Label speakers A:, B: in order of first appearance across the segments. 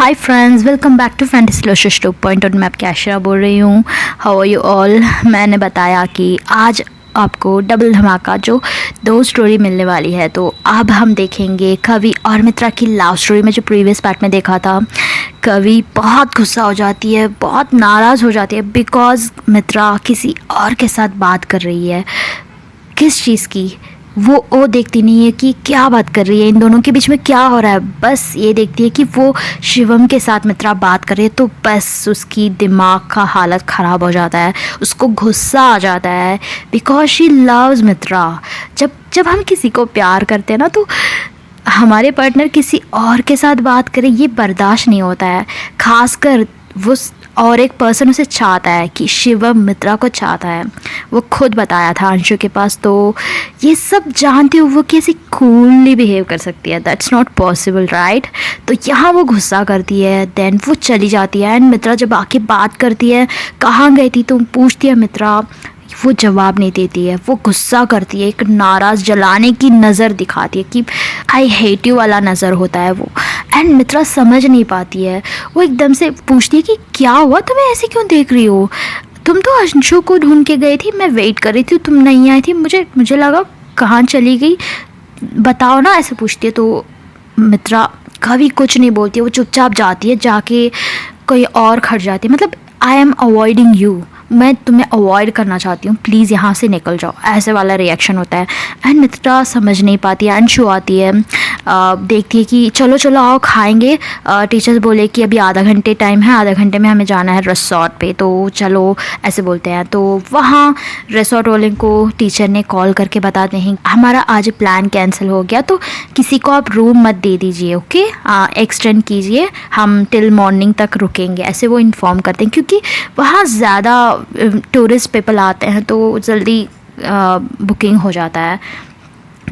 A: Hi friends, welcome back to fantasy luscious 2.0। मैं आपकी आशरा बोल रही हूँ। How are you all. मैंने बताया कि आज आपको डबल धमाका जो 2 स्टोरी मिलने वाली है। तो अब हम देखेंगे कवि और मित्रा की लव स्टोरी में। जो प्रीवियस पार्ट में देखा था, कवि बहुत गुस्सा हो जाती है, बहुत नाराज़ हो जाती है बिकॉज़ मित्रा किसी और के साथ बात कर रही है। किस चीज़ की वो देखती नहीं है कि क्या बात कर रही है, इन दोनों के बीच में क्या हो रहा है। बस ये देखती है कि वो शिवम के साथ मित्रा बात कर रही है, तो बस उसकी दिमाग का हालत ख़राब हो जाता है, उसको गुस्सा आ जाता है बिकॉज शी लव्स मित्रा। जब हम किसी को प्यार करते हैं ना, तो हमारे पार्टनर किसी और के साथ बात करे ये बर्दाश्त नहीं होता है। खासकर वो और एक पर्सन उसे चाहता है कि शिवम मित्रा को चाहता है। वो खुद बताया था अंशु के पास। तो ये सब जानते हो वो कैसे कूलली बिहेव कर सकती है। That's not possible, right. तो यहाँ वो गुस्सा करती है, देन वो चली जाती है। एंड मित्रा जब आके बात करती है, कहाँ गई थी तुम, पूछती है मित्रा। वो जवाब नहीं देती है, वो गुस्सा करती है, एक नाराज़ जलाने की नज़र दिखाती है कि आई हेट यू वाला नज़र होता है वो। एंड मित्रा समझ नहीं पाती है। वो एकदम से पूछती है कि क्या हुआ, तुम्हें ऐसे क्यों देख रही हो, तुम तो अंशु को ढूंढ के गई थी, मैं वेट कर रही थी, तुम नहीं आई थी, मुझे लगा कहाँ चली गई, बताओ ना, ऐसे पूछती है। तो मित्रा कभी कुछ नहीं बोलती है, वो चुपचाप जाती है, जाके कोई और खड़ जाती है। मतलब आई एम अवॉइडिंग यू, मैं तुम्हें अवॉइड करना चाहती हूँ, प्लीज़ यहाँ से निकल जाओ, ऐसे वाला रिएक्शन होता है। एंड मित्रा समझ नहीं पाती है। अंशु आती है, देखती है कि चलो चलो आओ खाएंगे, टीचर्स बोले कि अभी आधा घंटे टाइम है, आधा घंटे में हमें जाना है रिसोर्ट पे, तो चलो ऐसे बोलते हैं। तो वहाँ रिसोर्ट वाले को टीचर ने कॉल करके बताते हैं हमारा आज प्लान कैंसिल हो गया, तो किसी को आप रूम मत दे दीजिए, ओके, एक्सटेंड कीजिए, हम टिल मॉर्निंग तक रुकेंगे, ऐसे वो इन्फॉर्म करते हैं। क्योंकि वहाँ ज़्यादा टूरिस्ट पीपल आते हैं तो जल्दी बुकिंग हो जाता है।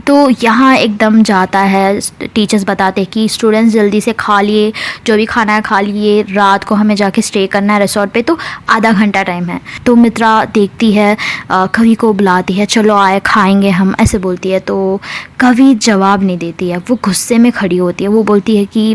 A: तो यहाँ एकदम जाता है, टीचर्स बताते हैं कि स्टूडेंट्स जल्दी से खा लिए, जो भी खाना है खा लिए, रात को हमें जाके स्टे करना है रिसोर्ट पे, तो आधा घंटा टाइम है। तो मित्रा देखती है, कवि को बुलाती है, चलो आए खाएंगे हम, ऐसे बोलती है। तो कवि जवाब नहीं देती है, वो गुस्से में खड़ी होती है। वो बोलती है कि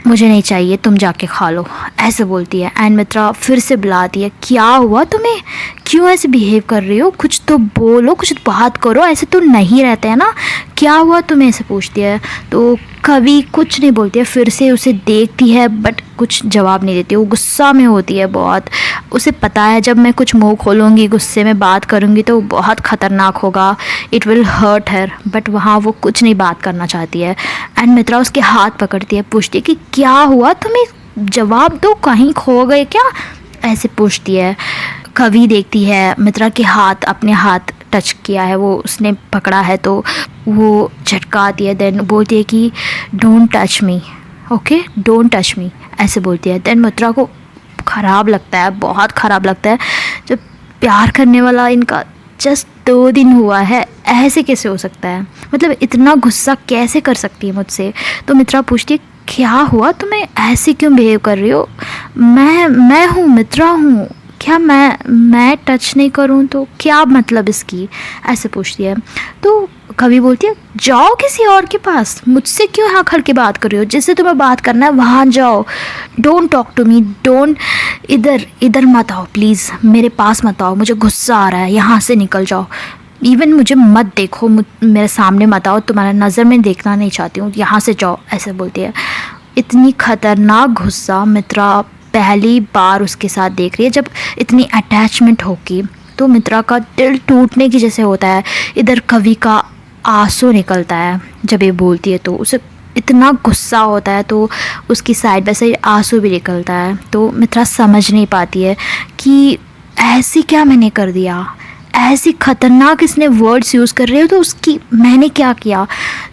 A: मुझे नहीं चाहिए, तुम जाके खा लो, ऐसे बोलती है। एंड मित्रा फिर से बुलाती है, क्या हुआ तुम्हें, क्यों ऐसे बिहेव कर रही हो, कुछ तो बोलो, कुछ बात करो, ऐसे तो नहीं रहते हैं ना, क्या हुआ तुम्हें, ऐसे पूछती है। तो कभी कुछ नहीं बोलती है, फिर से उसे देखती है बट कुछ जवाब नहीं देती। वो गुस्सा में होती है बहुत। उसे पता है जब मैं कुछ मुंह खोलूँगी, गुस्से में बात करूँगी तो बहुत ख़तरनाक होगा, it will hurt her. But वहाँ वो कुछ नहीं बात करना चाहती है। एंड मित्रा उसके हाथ पकड़ती है, पूछती है कि क्या हुआ तुम्हें, जवाब दो, कहीं खो गए क्या, ऐसे पूछती है। कवि देखती है मित्रा के हाथ, अपने हाथ टच किया है वो, उसने पकड़ा है, तो वो झटका आती है। देन बोलती है कि don't touch me, okay, don't touch me, ऐसे बोलती है। देन मित्रा को ख़राब लगता है, बहुत ख़राब लगता है। जब प्यार करने वाला इनका जस्ट 2 दिन हुआ है, ऐसे कैसे हो सकता है, मतलब इतना गुस्सा कैसे कर सकती है मुझसे। तो मित्रा पूछती है क्या हुआ, तुम्हें ऐसे क्यों बिहेव कर रही हो, मैं हूँ, मित्रा हूँ, क्या मैं टच नहीं करूँ तो क्या मतलब इसकी, ऐसे पूछती है। तो कभी बोलती है जाओ किसी और के पास, मुझसे क्यों यहाँ खड़ के बात कर रही हो, जिससे तुम्हें बात करना है वहाँ जाओ, don't talk to me, don't, इधर मत आओ प्लीज़, मेरे पास मत आओ, मुझे गुस्सा आ रहा है, यहाँ से निकल जाओ, इवन मुझे मत देखो, मेरे सामने मत आओ, तुम्हारा नज़र में देखना नहीं चाहती हूँ, यहाँ से जाओ, ऐसे बोलती है। इतनी खतरनाक गुस्सा मित्रा पहली बार उसके साथ देख रही है। जब इतनी अटैचमेंट होगी तो मित्रा का दिल टूटने की जैसे होता है। इधर कवि का आंसू निकलता है जब ये बोलती है, तो उसे इतना गुस्सा होता है, तो उसकी साइड बाय साइड आंसू भी निकलता है। तो मित्रा समझ नहीं पाती है कि ऐसी क्या मैंने कर दिया, ऐसी खतरनाक इसने वर्ड्स यूज़ कर रहे हो, तो उसकी मैंने क्या किया।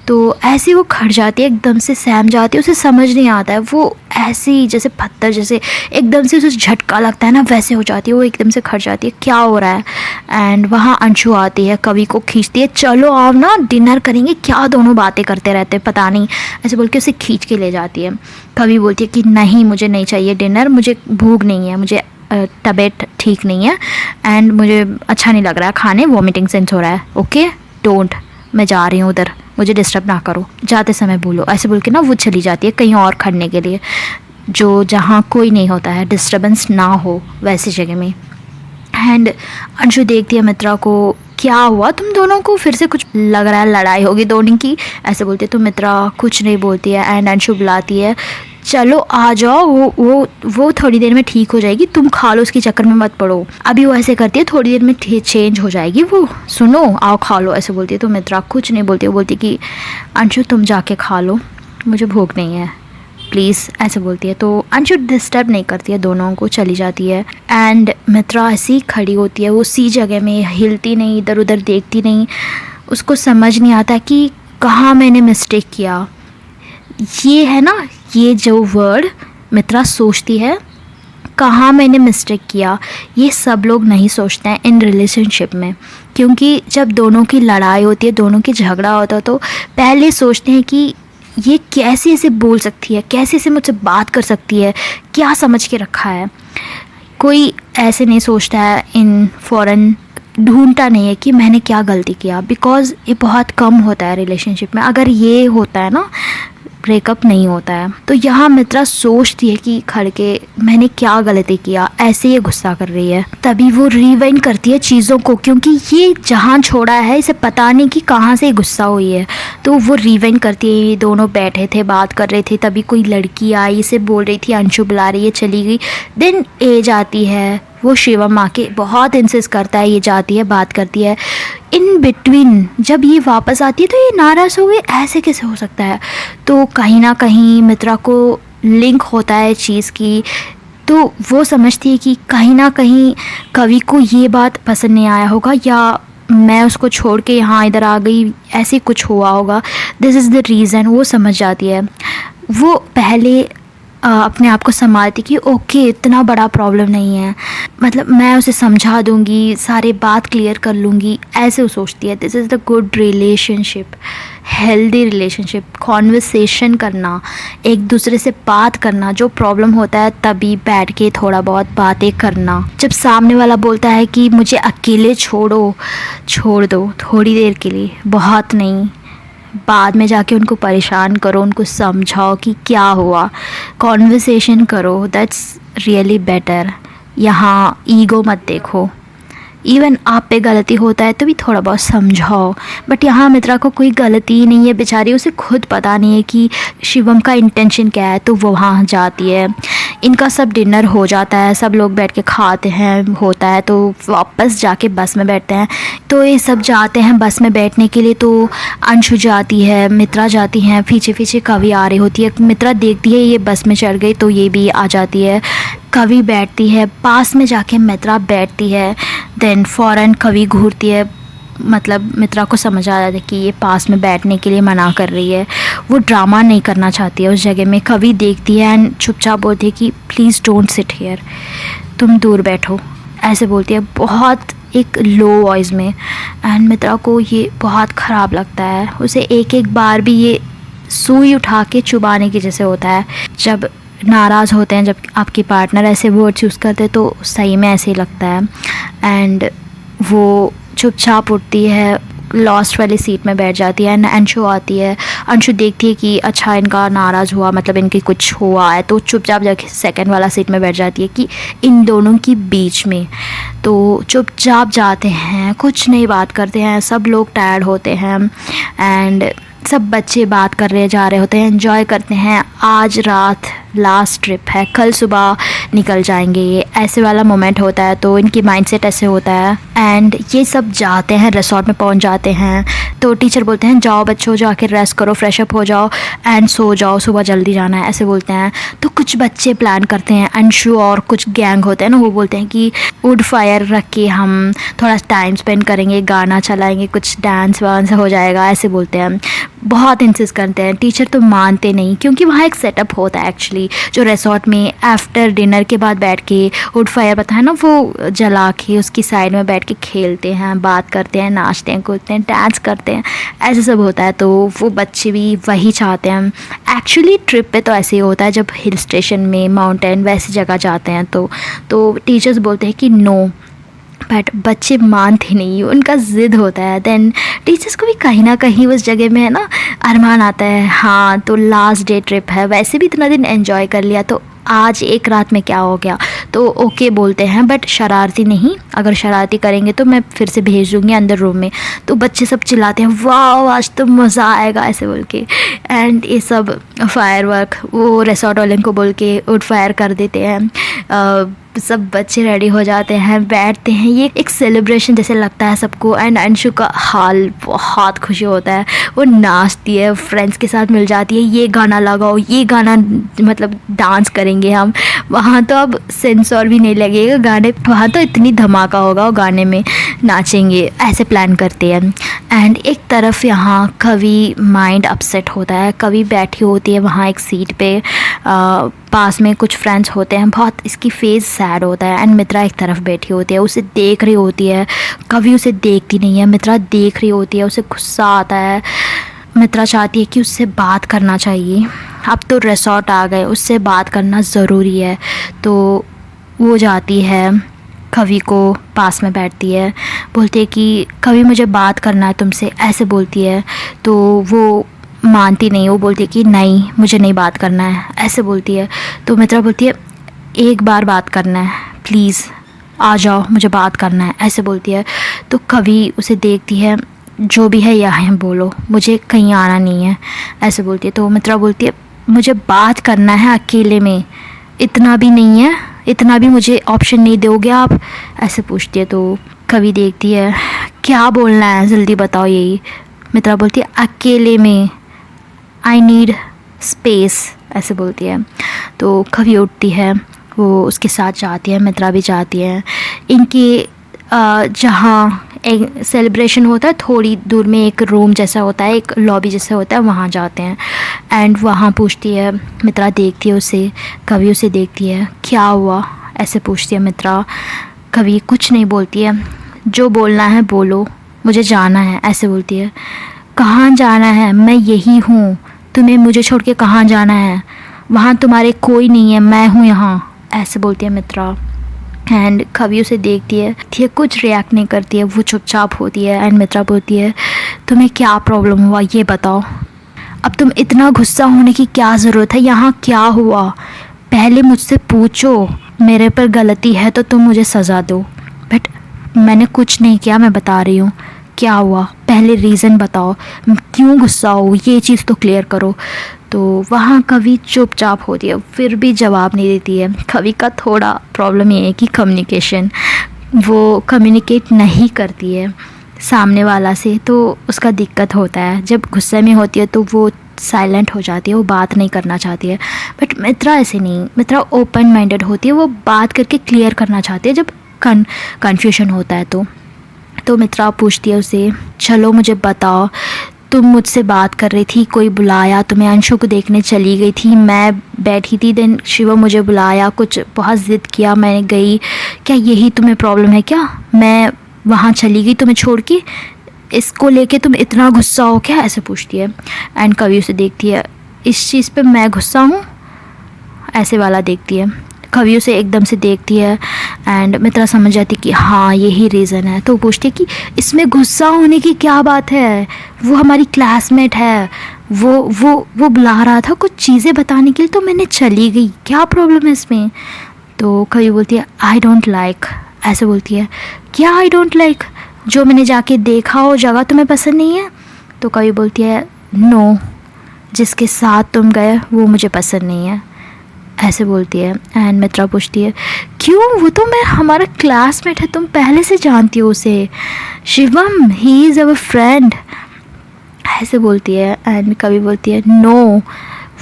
A: तो ऐसी वो खड़ जाती है, एकदम से सहम जाती है, उसे समझ नहीं आता है। वो ऐसी जैसे पत्थर, जैसे एकदम से उसे झटका लगता है ना, वैसे हो जाती है। वो एकदम से खड़ जाती है, क्या हो रहा है। एंड वहाँ अंशु आती है, कवि को खींचती है, चलो आओ ना डिनर करेंगे, क्या दोनों बातें करते रहते हैं पता नहीं, ऐसे बोल के उसे खींच के ले जाती है। कवि बोलती है कि नहीं, मुझे नहीं चाहिए डिनर, मुझे भूख नहीं है, मुझे तबीयत ठीक नहीं है एंड मुझे अच्छा नहीं लग रहा है खाने, वॉमिटिंग सेंस हो रहा है, ओके, डोंट, मैं जा रही हूँ उधर, मुझे डिस्टर्ब ना करो, जाते समय बोलो, ऐसे बोल के ना वो चली जाती है कहीं और खड़ने के लिए, जो जहाँ कोई नहीं होता है, डिस्टर्बेंस ना हो वैसी जगह में। एंड अंशु देखती है मित्रा को, क्या हुआ तुम दोनों को, फिर से कुछ लग रहा है लड़ाई होगी दोनों की, ऐसे बोलती है। तो मित्रा कुछ नहीं बोलती है एंड अंशु बुलाती है, चलो आ जाओ, वो थोड़ी देर में ठीक हो जाएगी, तुम खा लो, उसके चक्कर में मत पड़ो। अभी वो ऐसे करती है, थोड़ी देर में चेंज हो जाएगी वो, सुनो आओ खा लो, ऐसे बोलती है। तो मित्रा कुछ नहीं बोलती, वो बोलती कि अंशु तुम जाके खा लो, मुझे भूख नहीं है प्लीज़, ऐसे बोलती है। तो अंशु डिस्टर्ब नहीं करती है दोनों को, चली जाती है। एंड मित्रा ऐसी खड़ी होती है, वो उसी जगह में हिलती नहीं, इधर उधर देखती नहीं। उसको समझ नहीं आता कि कहाँ मैंने मिस्टेक किया। ये है ना, ये जो वर्ड मित्रा सोचती है, कहाँ मैंने मिस्टेक किया, ये सब लोग नहीं सोचते हैं इन रिलेशनशिप में। क्योंकि जब दोनों की लड़ाई होती है, दोनों की झगड़ा होता है, तो पहले सोचते हैं कि ये कैसे ऐसे बोल सकती है, कैसे ऐसे मुझसे बात कर सकती है, क्या समझ के रखा है। कोई ऐसे नहीं सोचता है, इन फ़ौरन ढूंढता नहीं है कि मैंने क्या गलती किया, बिकॉज़ ये बहुत कम होता है रिलेशनशिप में। अगर ये होता है ना, ब्रेकअप नहीं होता है। तो यहाँ मित्रा सोचती है कि खड़ के मैंने क्या गलती किया, ऐसे ये गुस्सा कर रही है। तभी वो रिवाइंड करती है चीज़ों को, क्योंकि ये जहाँ छोड़ा है इसे पता नहीं कि कहाँ से गुस्सा हुई है। तो वो रिवाइंड करती है, ये दोनों बैठे थे बात कर रहे थे, तभी कोई लड़की आई, इसे बोल रही थी अंशु बुला रही है, चली गई। देन एज आती है, वो शिवम आके बहुत इंसिस्ट करता है, ये जाती है बात करती है। इन बिटवीन जब ये वापस आती है तो ये नाराज़ हो गई, ऐसे कैसे हो सकता है। तो कहीं ना कहीं मित्रा को लिंक होता है चीज़ की, तो वो समझती है कि कहीं ना कहीं कवि को ये बात पसंद नहीं आया होगा, या मैं उसको छोड़ के यहाँ इधर आ गई, ऐसे कुछ हुआ होगा, दिस इज़ द रीज़न। वो समझ जाती है। वो पहले अपने आप को संभालती कि ओके इतना बड़ा प्रॉब्लम नहीं है, मतलब मैं उसे समझा दूंगी, सारे बात क्लियर कर लूँगी, ऐसे वो सोचती है। This is the good relationship, healthy relationship. Conversation करना, एक दूसरे से बात करना, जो प्रॉब्लम होता है तभी बैठ के थोड़ा बहुत बातें करना। जब सामने वाला बोलता है कि मुझे अकेले छोड़ दो थोड़ी देर के लिए, बहुत नहीं, बाद में जाके उनको परेशान करो, उनको समझाओ कि क्या हुआ, कॉन्वर्सेशन करो, दैट्स रियली बेटर। यहाँ ईगो मत देखो, इवन आप पे गलती होता है तो भी थोड़ा बहुत समझाओ। बट यहाँ मित्रा को कोई गलती ही नहीं है बेचारी, उसे खुद पता नहीं है कि शिवम का इंटेंशन क्या है। तो वो वहाँ जाती है, इनका सब डिनर हो जाता है, सब लोग बैठ के खाते हैं होता है, तो वापस जाके बस में बैठते हैं। तो ये सब जाते हैं बस में बैठने के लिए। तो अंशु जाती है, मित्रा जाती हैं, पीछे पीछे कवि आ रही होती है। मित्रा देखती है ये बस में चढ़ गई तो ये भी आ जाती है। कवि बैठती है, पास में जाके मित्रा बैठती है। देन फ़ौरन कवि घूरती है, मतलब मित्रा को समझ आ जाता है कि ये पास में बैठने के लिए मना कर रही है, वो ड्रामा नहीं करना चाहती है उस जगह में। कवि देखती है एंड चुपचाप बोलती है कि प्लीज़ डोंट सिट हियर, तुम दूर बैठो, ऐसे बोलती है बहुत एक लो वॉइस में। एंड मित्रा को ये बहुत ख़राब लगता है, उसे एक एक बार भी ये सुई उठा के चुबाने की जैसे होता है। जब नाराज़ होते हैं, जब आपकी पार्टनर ऐसे वर्ड चूज़ करते तो सही में ऐसे ही लगता है। एंड वो चुपचाप उठती है, लास्ट वाली सीट में बैठ जाती है। एंड अंशु आती है, अंशु देखती है कि अच्छा इनका नाराज़ हुआ, मतलब इनके कुछ हुआ है, तो चुपचाप जाके सेकंड वाला सीट में बैठ जाती है कि इन दोनों की बीच में। तो चुपचाप जाते हैं, कुछ नहीं बात करते हैं, सब लोग टायर्ड होते हैं एंड सब बच्चे बात कर रहे जा रहे होते हैं, एंजॉय करते हैं। आज रात लास्ट ट्रिप है, कल सुबह निकल जाएंगे, ये ऐसे वाला मोमेंट होता है। तो इनकी माइंडसेट ऐसे होता है। एंड ये सब जाते हैं, रिसोर्ट में पहुंच जाते हैं। तो टीचर बोलते हैं जाओ बच्चों, जाके रेस्ट करो, फ्रेश अप हो जाओ एंड सो जाओ, सुबह जल्दी जाना है, ऐसे बोलते हैं। तो कुछ बच्चे प्लान करते हैं, अंशु और कुछ गैंग होते हैं ना, वो बोलते हैं कि वुड फायर रख के हम थोड़ा टाइम स्पेंड करेंगे, गाना चलाएंगे, कुछ डांस वांस हो जाएगा, ऐसे बोलते हैं। बहुत इंसिस्ट करते हैं, टीचर तो मानते नहीं, क्योंकि वहाँ एक सेटअप होता है एक्चुअली, जो रिसोर्ट में आफ्टर डिनर के बाद बैठ के वुड फायर पता है ना, वो जला के उसकी साइड में बैठ के खेलते हैं, बात करते हैं, नाचते हैं, कूदते हैं, डांस करते हैं, ऐसे सब होता है। तो वो बच्चे भी वही चाहते हैं। एक्चुअली ट्रिप पे तो ऐसे ही होता है, जब हिल स्टेशन में, माउंटेन वैसी जगह जाते हैं तो टीचर्स बोलते हैं कि नो, बट बच्चे मानते नहीं, उनका ज़िद होता है। देन टीचर्स को भी कहीं ना कहीं उस जगह में है ना अरमान आता है, हाँ तो लास्ट डे ट्रिप है, वैसे भी इतना दिन एंजॉय कर लिया, तो आज एक रात में क्या हो गया, तो ओके बोलते हैं, बट शरारती नहीं, अगर शरारती करेंगे तो मैं फिर से भेज दूँगी अंदर रूम में। तो बच्चे सब चिल्लाते हैं वाह आज तो मज़ा आएगा ऐसे बोल के। एंड ये सब फायरवर्क वो रिसोर्ट वाले को बोल के उड फायर कर देते हैं। सब बच्चे रेडी हो जाते हैं, बैठते हैं, ये एक सेलिब्रेशन जैसे लगता है सबको। एंड अंशु का हाल बहुत खुशी होता है, वो नाचती है, फ्रेंड्स के साथ मिल जाती है, ये गाना लगाओ, ये गाना मतलब डांस करेंगे हम वहाँ, तो अब सेंसर भी नहीं लगेगा गाने, वहाँ तो इतनी धमाका होगा वो गाने में नाचेंगे, ऐसे प्लान करते हैं। एंड एक तरफ यहाँ कवि माइंड अपसेट होता है, कवि बैठी होती है वहाँ एक सीट पे, पास में कुछ फ्रेंड्स होते हैं, बहुत इसकी फेस सैड होता है। एंड मित्रा एक तरफ बैठी होती है, उसे देख रही होती है, कभी उसे देखती नहीं है, मित्रा देख रही होती है, उसे गुस्सा आता है। मित्रा चाहती है कि उससे बात करना चाहिए, अब तो रिसोर्ट आ गए, उससे बात करना ज़रूरी है। तो वो जाती है, कवि को पास में बैठती है, बोलती है कि कवि मुझे बात करना है तुमसे, ऐसे बोलती है। तो वो मानती नहीं, वो बोलती है कि नहीं मुझे नहीं बात करना है, ऐसे बोलती है। तो मित्रा बोलती है एक बार बात करना है, प्लीज़ आ जाओ, मुझे बात करना है, ऐसे बोलती है। तो कवि उसे देखती है, जो भी है यहाँ बोलो, मुझे कहीं आना नहीं है, ऐसे बोलती है। तो मित्रा बोलती है मुझे बात करना है अकेले में, इतना भी नहीं है, इतना भी मुझे ऑप्शन नहीं दोगे आप, ऐसे पूछती है। तो कवि देखती है क्या बोलना है जल्दी बताओ यही। मित्रा बोलती है अकेले में, आई नीड स्पेस, ऐसे बोलती है। तो कवि उठती है, वो उसके साथ जाती है, मित्रा भी जाती है। इनके जहाँ एक सेलिब्रेशन होता है थोड़ी दूर में एक रूम जैसा होता है, एक लॉबी जैसा होता है, वहाँ जाते हैं। एंड वहाँ पूछती है, मित्रा देखती है उसे, कवि उसे देखती है, क्या हुआ ऐसे पूछती है मित्रा। कवि कुछ नहीं बोलती है, जो बोलना है बोलो, मुझे जाना है, ऐसे बोलती है। कहाँ जाना है, मैं यही हूँ, तुम्हें मुझे छोड़ के कहाँ जाना है, वहाँ तुम्हारे कोई नहीं है, मैं हूँ यहाँ, ऐसे बोलती है मित्रा। एंड कवि उसे देखती है, कुछ रिएक्ट नहीं करती है, वो चुपचाप होती है। एंड मित्रा बोलती है तुम्हें क्या प्रॉब्लम हुआ ये बताओ, अब तुम इतना गुस्सा होने की क्या ज़रूरत है, यहाँ क्या हुआ, पहले मुझसे पूछो, मेरे पर गलती है तो तुम मुझे सज़ा दो। बट मैंने कुछ नहीं किया, मैं बता रही हूँ क्या हुआ, पहले रीज़न बताओ, क्यों गुस्सा हो, ये चीज़ तो क्लियर करो। तो वहाँ कवि चुपचाप होती है, फिर भी जवाब नहीं देती है। कवि का थोड़ा प्रॉब्लम ये है कि कम्युनिकेशन, वो कम्युनिकेट नहीं करती है सामने वाला से, तो उसका दिक्कत होता है। जब गुस्से में होती है तो वो साइलेंट हो जाती है, वो बात नहीं करना चाहती है। बट मित्रा ऐसे नहीं, मित्रा ओपन माइंडेड होती है, वो बात करके क्लियर करना चाहती है जब कन्फ्यूजन होता है। तो मित्रा पूछती है उसे, चलो मुझे बताओ, तुम मुझसे बात कर रही थी, कोई बुलाया तुम्हें, अंशु को देखने चली गई थी, मैं बैठी थी, देन शिवा मुझे बुलाया, कुछ बहुत ज़िद किया, मैं गई, क्या यही तुम्हें प्रॉब्लम है क्या, मैं वहाँ चली गई तुम्हें छोड़ के, इसको लेके तुम इतना गुस्सा हो क्या, ऐसे पूछती है। एंड कवि उसे देखती है, इस चीज़ पे मैं गुस्सा हूँ, ऐसे वाला देखती है। कवि उसे एकदम से देखती है एंड मित्रा समझ जाती कि हाँ यही रीज़न है। तो पूछती है कि इसमें गुस्सा होने की क्या बात है, वो हमारी क्लासमेट है, वो बुला रहा था कुछ चीज़ें बताने के लिए, तो मैंने चली गई, क्या प्रॉब्लम है इसमें। तो कवि बोलती है आई डोंट लाइक, ऐसे बोलती है। क्या आई डोंट लाइक, जो मैंने जाके देखा हो जगह तुम्हें पसंद नहीं है। तो कवि बोलती है नो, जिसके साथ तुम गए वो मुझे पसंद नहीं है, ऐसे बोलती है। एंड मित्रा पूछती है क्यों, वो तो मैं हमारा क्लासमेट है, तुम पहले से जानती हो उसे, Shivam he is our friend, ऐसे बोलती है। एंड कवि बोलती है नो,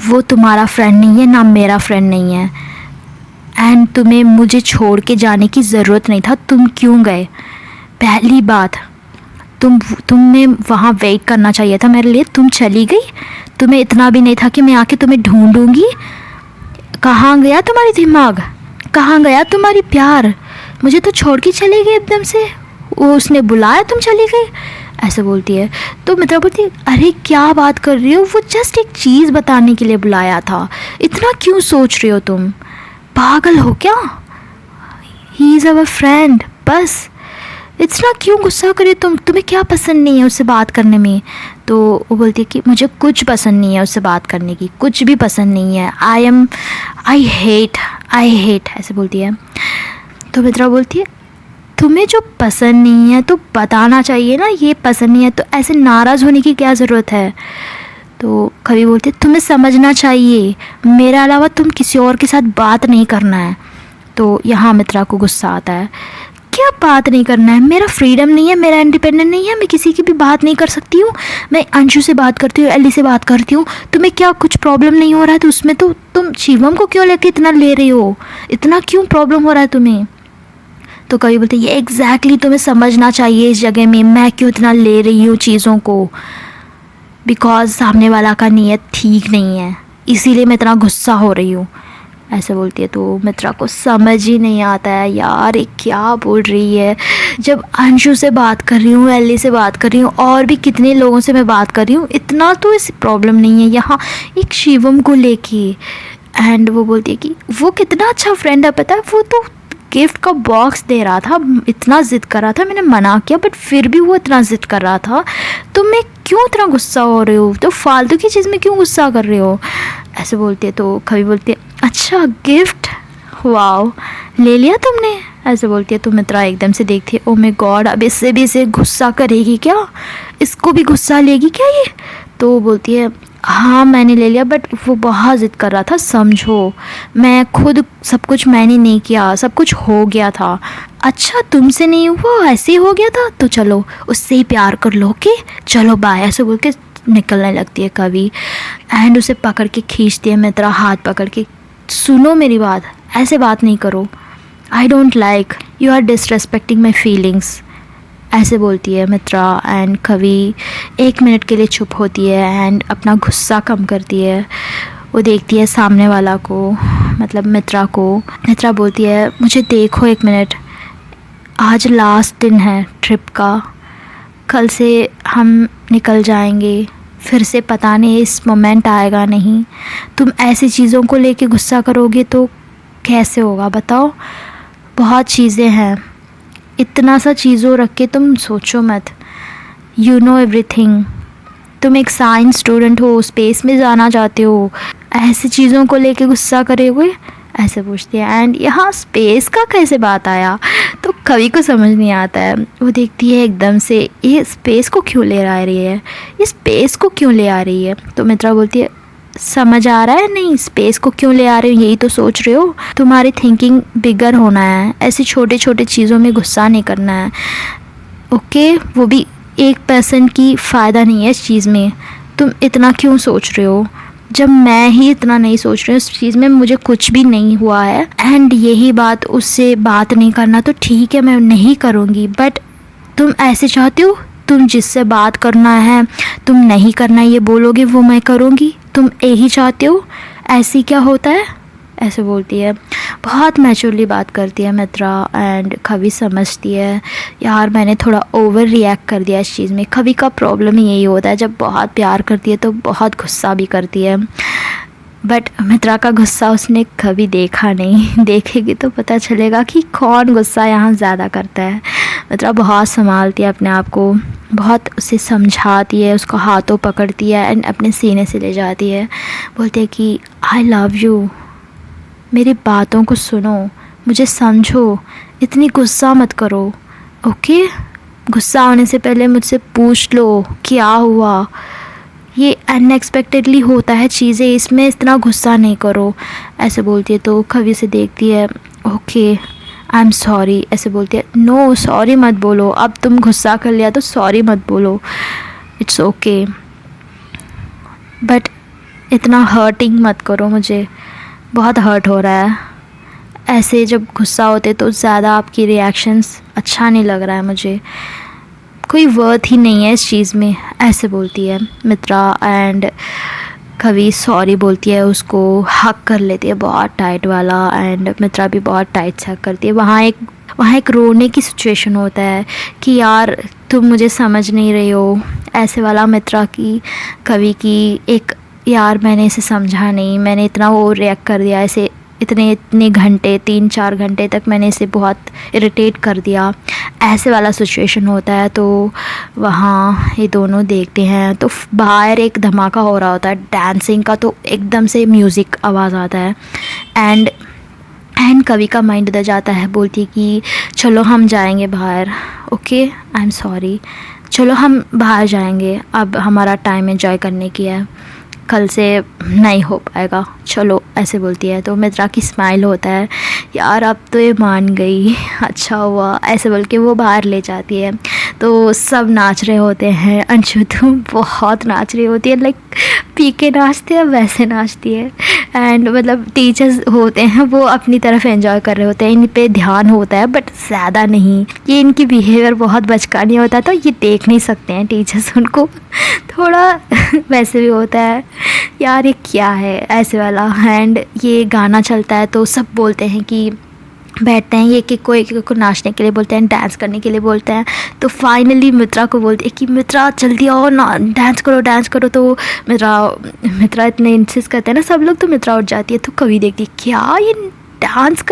A: वो तुम्हारा फ्रेंड नहीं है, ना मेरा फ्रेंड नहीं है, एंड तुम्हें मुझे छोड़ के जाने की ज़रूरत नहीं था, तुम क्यों गए, पहली बात तुमने वहाँ वेट करना चाहिए था मेरे लिए, तुम चली गई, तुम्हें इतना भी नहीं था कि मैं आके तुम्हें ढूंढूंगी, कहाँ गया तुम्हारी दिमाग, कहाँ गया तुम्हारी प्यार, मुझे तो छोड़ के चली गई एकदम से, वो उसने बुलाया तुम चली गई, ऐसे बोलती है। तो मित्रा बोलती है अरे क्या बात कर रही हो, वो जस्ट एक चीज़ बताने के लिए बुलाया था, इतना क्यों सोच रही हो तुम, पागल हो क्या, ही इज़ अवर फ्रेंड, बस इतना क्यों गुस्सा करे तुम्हें क्या पसंद नहीं है उससे बात करने में? तो वो बोलती है कि मुझे कुछ पसंद नहीं है उससे बात करने की, कुछ भी पसंद नहीं है। आई हेट ऐसे बोलती है। तो मित्रा बोलती है तुम्हें जो पसंद नहीं है तो बताना चाहिए ना, ये पसंद नहीं है, तो ऐसे नाराज़ होने की क्या ज़रूरत है? तो कवि बोलती है तुम्हें समझना चाहिए, मेरे अलावा तुम किसी और के साथ बात नहीं करना है। तो यहाँ मित्रा को गुस्सा आता है, क्या बात नहीं करना है? मेरा फ्रीडम नहीं है, मेरा इंडिपेंडेंट नहीं है, मैं किसी की भी बात नहीं कर सकती हूँ? मैं अंशु से बात करती हूँ, एली से बात करती हूँ, तुम्हें क्या कुछ प्रॉब्लम नहीं हो रहा है? तो उसमें तो तुम शिवम को क्यों लेके इतना ले रही हो? इतना क्यों प्रॉब्लम हो रहा है तुम्हें? तो कवि बोलते ये एग्जैक्टली तुम्हें समझना चाहिए इस जगह में मैं क्यों इतना ले रही हूँ चीज़ों को, बिकॉज सामने वाला का नीयत ठीक नहीं है, इसीलिए मैं इतना गुस्सा हो रही हूँ, ऐसे बोलती है। तो मित्रा को समझ ही नहीं आता है, यार ये क्या बोल रही है? जब अंशु से बात कर रही हूँ, एली से बात कर रही हूँ, और भी कितने लोगों से मैं बात कर रही हूँ, इतना तो इस प्रॉब्लम नहीं है, यहाँ एक शिवम को लेके। एंड वो बोलती है कि वो कितना अच्छा फ्रेंड है, पता है, वो तो गिफ्ट का बॉक्स दे रहा था, इतना ज़िद कर रहा था, मैंने मना किया बट फिर भी वो इतना ज़िद कर रहा था, तो मैं क्यों इतना गुस्सा हो रहे हो? तो फालतू की चीज़ में क्यों गुस्सा कर रहे हो? ऐसे बोलती है। तो कभी बोलती है अच्छा गिफ्ट, वाओ ले लिया तुमने? ऐसे बोलती है। तो मित्रा एकदम से देखती है, ओ माय गॉड, अब इससे भी इसे गुस्सा करेगी क्या? इसको भी गुस्सा लेगी क्या ये? तो बोलती है हाँ मैंने ले लिया बट वो बहुत ज़िद कर रहा था, समझो मैं खुद सब कुछ मैंने नहीं किया, सब कुछ हो गया था। अच्छा तुमसे नहीं हुआ, ऐसे ही हो गया था, तो चलो उससे ही प्यार कर लो, ओके चलो बाय, ऐसे बोल के निकलने लगती है कवि। एंड उसे पकड़ के खींचती है मित्रा, हाथ पकड़ के, सुनो मेरी बात, ऐसे बात नहीं करो, I don't like, you are disrespecting my feelings, ऐसे बोलती है मित्रा। एंड कवि 1 मिनट के लिए चुप होती है एंड अपना गुस्सा कम करती है। वो देखती है सामने वाला को, मतलब मित्रा को। मित्रा बोलती है मुझे देखो 1 मिनट, आज लास्ट दिन है ट्रिप का, कल से हम निकल जाएंगे, फिर से पता नहीं इस मोमेंट आएगा नहीं, तुम ऐसी चीज़ों को लेके गुस्सा करोगे तो कैसे होगा बताओ? बहुत चीज़ें हैं, इतना सा चीज़ों रख के तुम सोचो मत, यू नो एवरीथिंग, तुम एक साइंस स्टूडेंट हो, स्पेस में जाना चाहते हो, ऐसी चीज़ों को लेके गुस्सा करोगे? ऐसे पूछती है। एंड यहाँ स्पेस का कैसे बात आया? तो कवि को समझ नहीं आता है। वो देखती है एकदम से ये स्पेस को क्यों ले आ रही है, ये स्पेस को क्यों ले आ रही है? तो मित्रा बोलती है समझ आ रहा है नहीं, स्पेस को क्यों ले आ रहे हो, यही तो सोच रहे हो? तुम्हारी थिंकिंग बिगर होना है, ऐसी छोटे छोटे चीज़ों में गुस्सा नहीं करना है, ओके? वो भी 1% की फ़ायदा नहीं है इस चीज़ में, तुम इतना क्यों सोच रहे हो? जब मैं ही इतना नहीं सोच रही हूँ इस चीज़ में, मुझे कुछ भी नहीं हुआ है। एंड यही बात उससे बात नहीं करना तो ठीक है, मैं नहीं करूँगी, बट तुम ऐसे चाहती हो, तुम जिससे बात करना है तुम नहीं करना ये बोलोगे, वो मैं करूँगी, तुम यही चाहते हो? ऐसी क्या होता है? ऐसे बोलती है। बहुत मैच्योरली बात करती है मित्रा। एंड कवि समझती है यार मैंने थोड़ा ओवर रिएक्ट कर दिया इस चीज़ में। कवि का प्रॉब्लम ही यही होता है, जब बहुत प्यार करती है तो बहुत गुस्सा भी करती है, बट मित्रा का गुस्सा उसने कभी देखा नहीं, देखेगी तो पता चलेगा कि कौन गुस्सा यहाँ ज़्यादा करता है। मित्रा बहुत संभालती है अपने आप को, बहुत उसे समझाती है, उसको हाथों पकड़ती है एंड अपने सीने से ले जाती है। बोलती है कि आई लव यू, मेरी बातों को सुनो, मुझे समझो, इतनी गुस्सा मत करो, ओके? गुस्सा होने से पहले मुझसे पूछ लो क्या हुआ, ये अनएक्सपेक्टेडली होता है चीज़ें, इसमें इतना गुस्सा नहीं करो, ऐसे बोलती है। तो कवि से देखती है, ओके आई एम सॉरी, ऐसे बोलती है। नो सॉरी मत बोलो, अब तुम गुस्सा कर लिया तो सॉरी मत बोलो, इट्स ओके, बट इतना हर्टिंग मत करो, मुझे बहुत हर्ट हो रहा है। ऐसे जब गुस्सा होते तो ज़्यादा आपकी रिएक्शंस अच्छा नहीं लग रहा है, मुझे कोई वर्थ ही नहीं है इस चीज़ में, ऐसे बोलती है मित्रा। एंड कवि सॉरी बोलती है, उसको हक कर लेती है बहुत टाइट वाला, एंड मित्रा भी बहुत टाइट से हक करती है। वहाँ एक रोने की सिचुएशन होता है कि यार तुम मुझे समझ नहीं रही हो, ऐसे वाला मित्रा की कवि की एक, यार मैंने इसे समझा नहीं, मैंने इतना वो रिएक्ट कर दिया, ऐसे इतने इतने घंटे 3-4 घंटे तक मैंने इसे बहुत इरिटेट कर दिया, ऐसे वाला सिचुएशन होता है। तो वहाँ ये दोनों देखते हैं तो बाहर एक धमाका हो रहा होता है डांसिंग का, तो एकदम से म्यूज़िक आवाज़ आता है एंड कवि का माइंड इधर जाता है, बोलती है कि चलो हम जाएंगे बाहर। ओके, आई एम सॉरी, चलो हम बाहर जाएंगे, अब हमारा टाइम एंजॉय करने की है, कल से नहीं हो पाएगा, चलो, ऐसे बोलती है। तो मित्रा की स्माइल होता है, यार अब तो ये मान गई, अच्छा हुआ, ऐसे बोल के वो बाहर ले जाती है। तो सब नाच रहे होते हैं, अंशु तो बहुत नाच रही होती है, लाइक पी के नाचती है वैसे नाचती है। एंड मतलब टीचर्स होते हैं वो अपनी तरफ एंजॉय कर रहे होते हैं, इन पे ध्यान होता है बट ज़्यादा नहीं, ये इनकी बिहेवियर बहुत बचकानी होता है तो ये देख नहीं सकते हैं टीचर्स उनको, थोड़ा वैसे भी होता है, यार ये क्या है, ऐसे वाला। एंड ये गाना चलता है तो सब बोलते हैं कि बैठते हैं, ये एक को नाचने के लिए बोलते हैं, डांस करने के लिए बोलते हैं। तो फाइनली मित्रा को बोलते हैं कि मित्रा जल्दी आओ ना, डांस करो। तो मित्रा इतने इंसिस्ट करते हैं ना सब लोग, तो मित्रा उठ जाती है। तो कवि देखती है, क्या ये डांस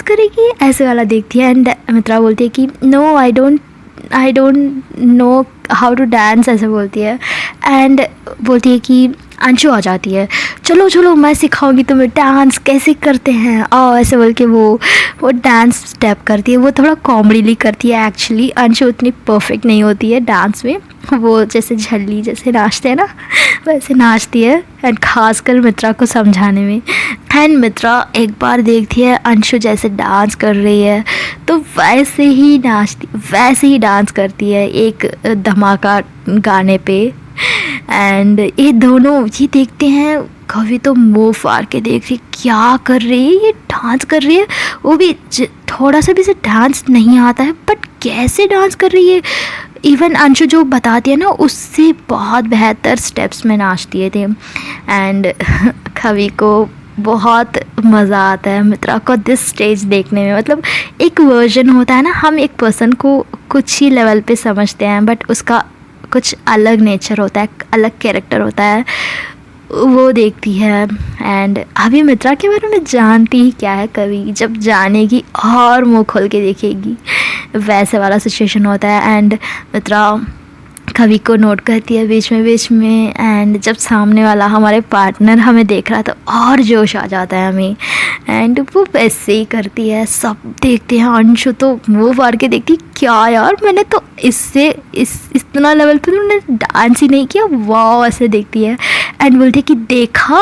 A: करेगी, ऐसे वाला देखती है। एंड मित्रा बोलती है कि no, I don't know how to dance, ऐसे बोलती है। एंड बोलती है कि अंशु आ जाती है, चलो मैं सिखाऊंगी तुम्हें डांस कैसे करते हैं, और ऐसे बोल के वो डांस स्टेप करती है। वो थोड़ा कॉमेडीली करती है एक्चुअली, अंशु उतनी परफेक्ट नहीं होती है डांस में, वो जैसे झल्ली जैसे नाचते हैं ना वैसे नाचती है, एंड खासकर मित्रा को समझाने में। एंड मित्रा एक बार देखती है अंशु जैसे डांस कर रही है तो वैसे ही डांस करती है एक धमाका गाने पे। एंड ये दोनों ये देखते हैं, कवि तो मुँह फाड़ के देख रही, क्या कर रही है ये, डांस कर रही है, वो भी थोड़ा सा भी इसे डांस नहीं आता है बट कैसे डांस कर रही है। इवन अंशु जो बताती है ना उससे बहुत बेहतर स्टेप्स में नाचती है थे। एंड कवि को बहुत मज़ा आता है मित्रा को दिस स्टेज देखने में। मतलब एक वर्जन होता है ना, हम एक पर्सन को कुछ ही लेवल पे समझते हैं बट उसका कुछ अलग नेचर होता है, अलग कैरेक्टर होता है, वो देखती है। एंड अभी मित्रा के बारे में जानती ही क्या है, कवि जब जानेगी और मुँह खोल के देखेगी, वैसे वाला सिचुएशन होता है। एंड मित्रा कवि को नोट करती है बीच में। एंड जब सामने वाला हमारे पार्टनर हमें देख रहा है तो और जोश आ जाता है हमें। एंड वो वैसे ही करती है, सब देखते हैं। अंशु तो मुँह फाड़ के देखती, क्या यार मैंने तो इतना लेवल पे तुमने डांस ही नहीं किया, वाह, ऐसे देखती है। एंड बोलती है कि देखा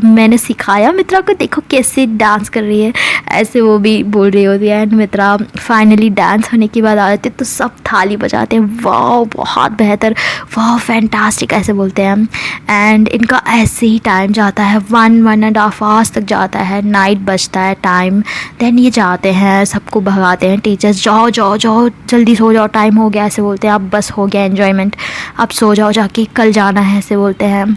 A: मैंने सिखाया मित्रा को, देखो कैसे डांस कर रही है, ऐसे वो भी बोल रही होती है। एंड मित्रा फाइनली डांस होने की बात आ जाती है तो सब थाली बजाते हैं, वाह बहुत बेहतर, वाह फैंटास्टिक, ऐसे बोलते हैं। एंड इनका ऐसे ही टाइम जाता है 1.5 आवर्स तक जाता है, नाइट बजता है टाइम। देन ये जाते हैं, सबको भगाते हैं टीचर्स, जाओ जल्दी सो जाओ, टाइम हो गया, ऐसे बोलते हैं, अब बस हो गया एन्जॉयमेंट, अब सो जाओ जाके, कल जाना है, ऐसे बोलते हैं।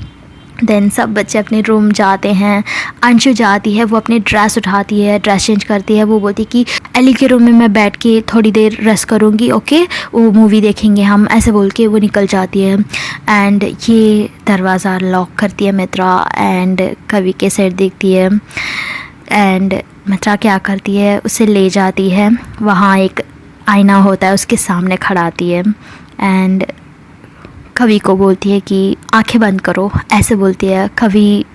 A: देन सब बच्चे अपने रूम जाते हैं। अंशु जाती है, वो अपनी ड्रेस उठाती है, ड्रेस चेंज करती है, वो बोलती कि एली के रूम में मैं बैठ के थोड़ी देर रेस्ट करूँगी, ओके, वो मूवी देखेंगे हम, ऐसे बोल के वो निकल जाती है। एंड ये दरवाज़ा लॉक करती है मित्रा एंड कवि के साइड देखती है। एंड मित्रा क्या करती है, उसे ले जाती है, वहाँ एक आईना होता है उसके सामने खड़ाती है। एंड कवि को बोलती है कि आंखें बंद करो, ऐसे बोलती है। कवि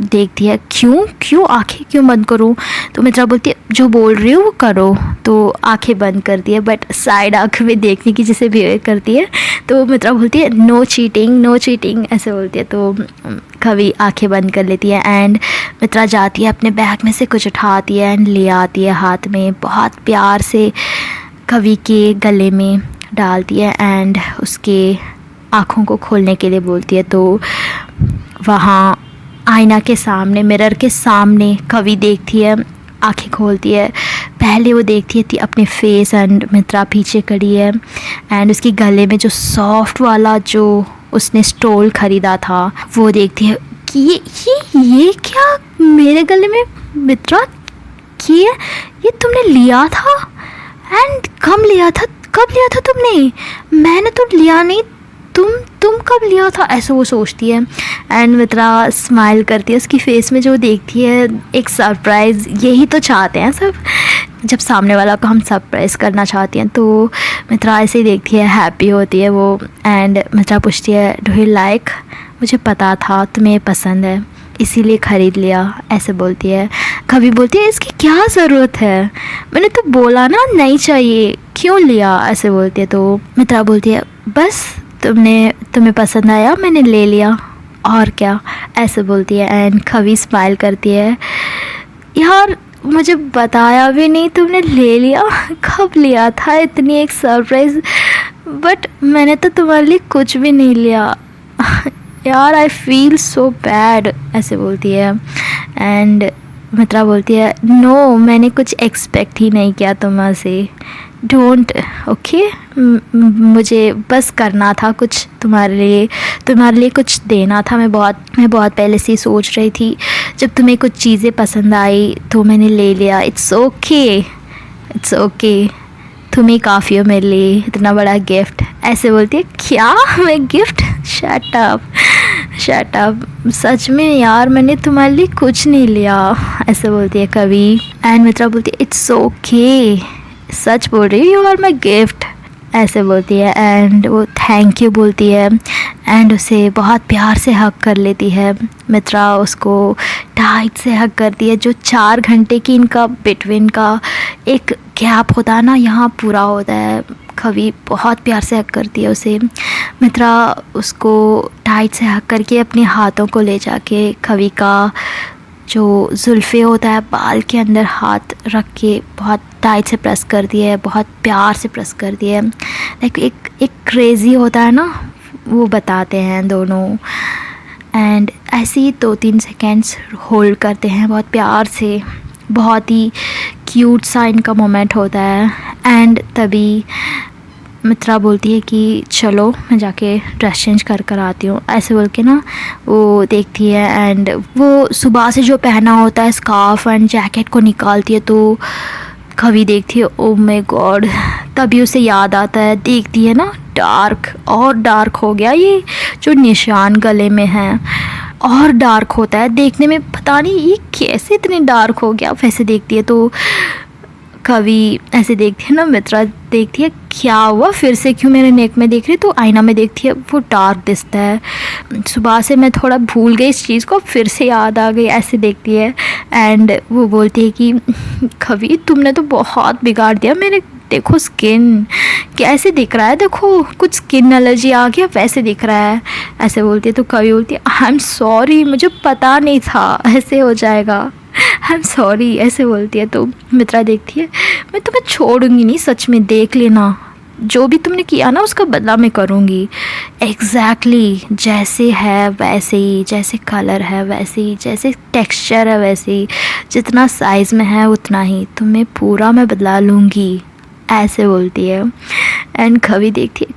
A: देखती है, क्यों आंखें क्यों बंद करूँ? तो मित्रा बोलती है जो बोल रही हो वो करो, तो आंखें बंद करती है बट साइड आँख में देखने की जैसे बिहेव करती है। तो मित्रा बोलती है नो चीटिंग, ऐसे बोलती है। तो कवि आंखें बंद कर लेती है। एंड मित्रा जाती है, अपने बैग में से कुछ उठाती है एंड ले आती है हाथ में, बहुत प्यार से कवि के गले में डालती है एंड उसके आँखों को खोलने के लिए बोलती है। तो वहाँ आईना के सामने, मिरर के सामने कवि देखती है, आंखें खोलती है। पहले वो देखती है अपने फेस एंड मित्रा पीछे खड़ी है। एंड उसके गले में जो सॉफ्ट वाला जो उसने स्टोल ख़रीदा था वो देखती है कि ये क्या मेरे गले में मित्रा, ये तुमने लिया था? एंड कब लिया था तुमने? मैंने तो लिया नहीं, तुम कब लिया था? ऐसे वो सोचती है। एंड मित्रा स्माइल करती है, उसकी फेस में जो देखती है एक सरप्राइज़। यही तो चाहते हैं सब, जब सामने वाला को हम सरप्राइज़ करना चाहती हैं तो मित्रा ऐसे ही देखती है, हैप्पी होती है वो। एंड मित्रा पूछती है डू यू लाइक, मुझे पता था तुम्हें पसंद है इसीलिए ख़रीद लिया, ऐसे बोलती है। कभी बोलती है इसकी क्या ज़रूरत है, मैंने तो बोला ना नहीं चाहिए, क्यों लिया, ऐसे बोलती है। तो मित्रा बोलती है बस तुम्हें पसंद आया मैंने ले लिया, और क्या, ऐसे बोलती है। एंड कभी स्माइल करती है, यार मुझे बताया भी नहीं तुमने ले लिया, कब लिया था, इतनी एक सरप्राइज़, बट मैंने तो तुम्हारे लिए कुछ भी नहीं लिया यार, आई फील सो बैड, ऐसे बोलती है। एंड मित्रा बोलती है नो, मैंने कुछ एक्सपेक्ट ही नहीं किया तुमसे, डोंट, ओके, मुझे बस करना था कुछ तुम्हारे लिए कुछ देना था। मैं बहुत पहले से ही सोच रही थी, जब तुम्हें कुछ चीज़ें पसंद आई तो मैंने ले लिया, इट्स ओके, तुम्हें काफ़ी हो मेरे लिए, इतना बड़ा गिफ्ट, ऐसे बोलती है। क्या, मैं गिफ्ट, शट अप, सच में यार मैंने तुम्हारे लिए कुछ नहीं लिया, ऐसे बोलती है कभी। एंड मित्रा बोलती है इट्स ओके, सच बोल रही है, यू आर माई गिफ्ट, ऐसे बोलती है। एंड वो थैंक यू बोलती है एंड उसे बहुत प्यार से हग कर लेती है। मित्रा उसको टाइट से हग करती है। जो 4 घंटे की इनका बिटवीन का एक गैप होता है ना, यहाँ पूरा होता है। कभी बहुत प्यार से हग करती है उसे। मित्रा उसको टाइट से हग करके अपने हाथों को ले जाके कभी का जो जुल्फ़े होता है बाल के अंदर हाथ रख के बहुत टाइट से प्रेस कर दिया है, बहुत प्यार से प्रेस कर दिया है। लाइक एक क्रेज़ी होता है ना, वो बताते हैं दोनों। एंड ऐसे ही 2-3 सेकेंड्स होल्ड करते हैं बहुत प्यार से, बहुत ही क्यूट सा इनका मोमेंट होता है। एंड तभी मित्रा बोलती है कि चलो मैं जाके ड्रेस चेंज कर आती हूँ, ऐसे बोल के ना वो देखती है। एंड वो सुबह से जो पहना होता है स्कार्फ एंड जैकेट को निकालती है तो कभी देखती है ओ माय गॉड, तभी उसे याद आता है, देखती है ना डार्क हो गया, ये जो निशान गले में है और डार्क होता है, देखने में पता नहीं ये कैसे इतने डार्क हो गया। वैसे देखती है तो कभी ऐसे देखती है ना, मित्रा देखती है क्या हुआ, फिर से क्यों मेरे नेक में देख रही, तो आईना में देखती है वो डार्क दिखता है। सुबह से मैं थोड़ा भूल गई इस चीज़ को, फिर से याद आ गई, ऐसे देखती है। एंड वो बोलती है कि कभी तुमने तो बहुत बिगाड़ दिया मेरे, देखो स्किन कैसे दिख रहा है, देखो कुछ स्किन एलर्जी आ गया वैसे दिख रहा है, ऐसे बोलती है। तो कभी बोलती है आई एम सॉरी, मुझे पता नहीं था ऐसे हो जाएगा, आई एम सॉरी, ऐसे बोलती है। तो मित्रा देखती है मैं तुम्हें छोड़ूंगी नहीं, सच में देख लेना, जो भी तुमने किया ना उसका बदला मैं करूँगी। एग्जैक्टली जैसे है वैसे ही, जैसे कलर है वैसे ही, जैसे टेक्सचर है वैसे ही, जितना साइज़ में है उतना ही, तुम्हें पूरा मैं बदला लूँगी, ऐसे बोलती है। एंड कभी देखती है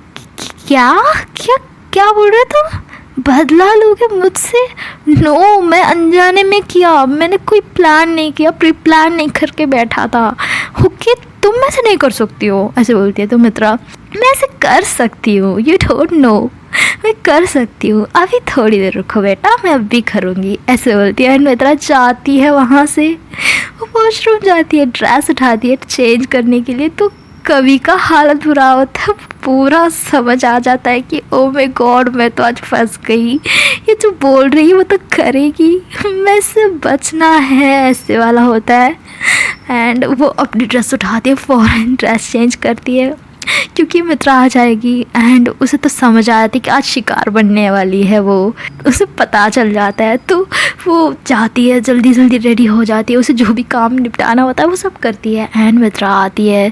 A: क्या बोल रहे तुम, बदला लोगे मुझसे? नो, मैं अनजाने में किया, मैंने कोई प्लान नहीं किया, प्री प्लान नहीं करके बैठा था। ओके, तुम ऐसे नहीं कर सकती हो, ऐसे बोलती है। तो मित्रा मैं ऐसे कर सकती हूँ, यू डोंट नो, मैं कर सकती हूँ, अभी थोड़ी देर रुको बेटा, मैं अभी करूँगी, ऐसे बोलती है। मित्रा जाती है वहाँ से, वो वॉशरूम जाती है, ड्रेस उठाती है चेंज करने के लिए। तो कभी का हालत बुरा होता है, पूरा समझ आ जाता है कि ओ माय गॉड मैं तो आज फंस गई, ये जो बोल रही है वो तो करेगी, मैं इससे बचना है, ऐसे वाला होता है। एंड वो अपनी ड्रेस उठाती है, फ़ौरन ड्रेस चेंज करती है क्योंकि मित्रा आ जाएगी। एंड उसे तो समझ आ जाती है कि आज शिकार बनने वाली है, वो उसे पता चल जाता है। तो वो जाती है, जल्दी जल्दी रेडी हो जाती है, उसे जो भी काम निपटाना होता है वो सब करती है। एंड मित्रा आती है,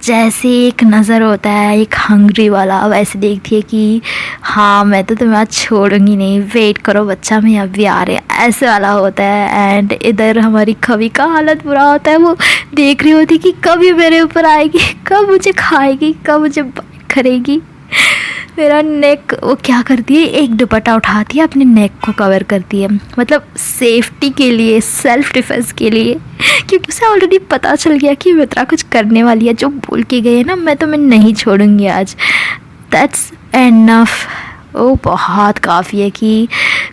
A: जैसे एक नज़र होता है एक हंग्री वाला, वैसे देखती है कि हाँ मैं तो तुम्हें आज छोड़ूंगी नहीं, वेट करो बच्चा मैं अभी आ रही, ऐसे वाला होता है। एंड इधर हमारी कवि का हालत बुरा होता है, वो देख रही होती कि कब ये मेरे ऊपर आएगी, कब मुझे खाएगी, कब मुझे करेगी मेरा नेक। वो क्या करती है, एक दुपट्टा उठाती है, अपने नेक को कवर करती है, मतलब सेफ्टी के लिए, सेल्फ डिफेंस के लिए, क्योंकि उसे ऑलरेडी पता चल गया कि मित्रा कुछ करने वाली है, जो बोल के गई है ना मैं तुम्हें नहीं छोड़ूंगी आज, दैट्स एनफ। वो बहुत काफ़ी है कि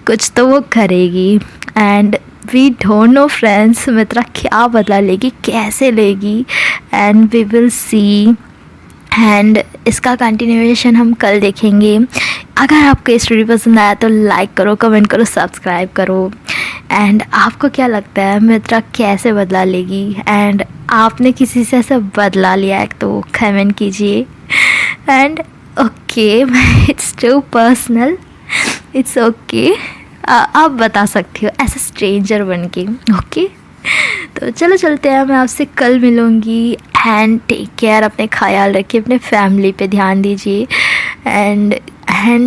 A: कुछ तो वो करेगी। And we don't know friends, Mitra क्या बदला लेगी, कैसे लेगी, and we will see. And इसका कंटिन्यूएशन हम कल देखेंगे। अगर आपको ये स्टोरी पसंद आया तो लाइक करो, कमेंट करो, सब्सक्राइब करो। एंड आपको क्या लगता है मित्रा कैसे बदला लेगी, एंड आपने किसी से ऐसा बदला लिया है तो कमेंट कीजिए। And okay, it's too personal, it's okay, आप बता सकती हो ऐसा स्ट्रेंजर बन के। ओके, तो चलो चलते हैं, मैं आपसे कल मिलूँगी। एंड टेक केयर, अपने ख्याल रखिए, अपने फैमिली पे ध्यान दीजिए। एंड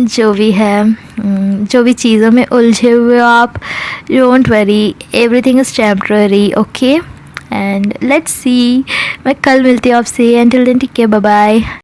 A: जो भी है, जो भी चीज़ों में उलझे हुए हो आप, don't worry, everything is temporary. Okay, and let's see, मैं कल मिलती हूँ आपसे। Until then take care, bye bye.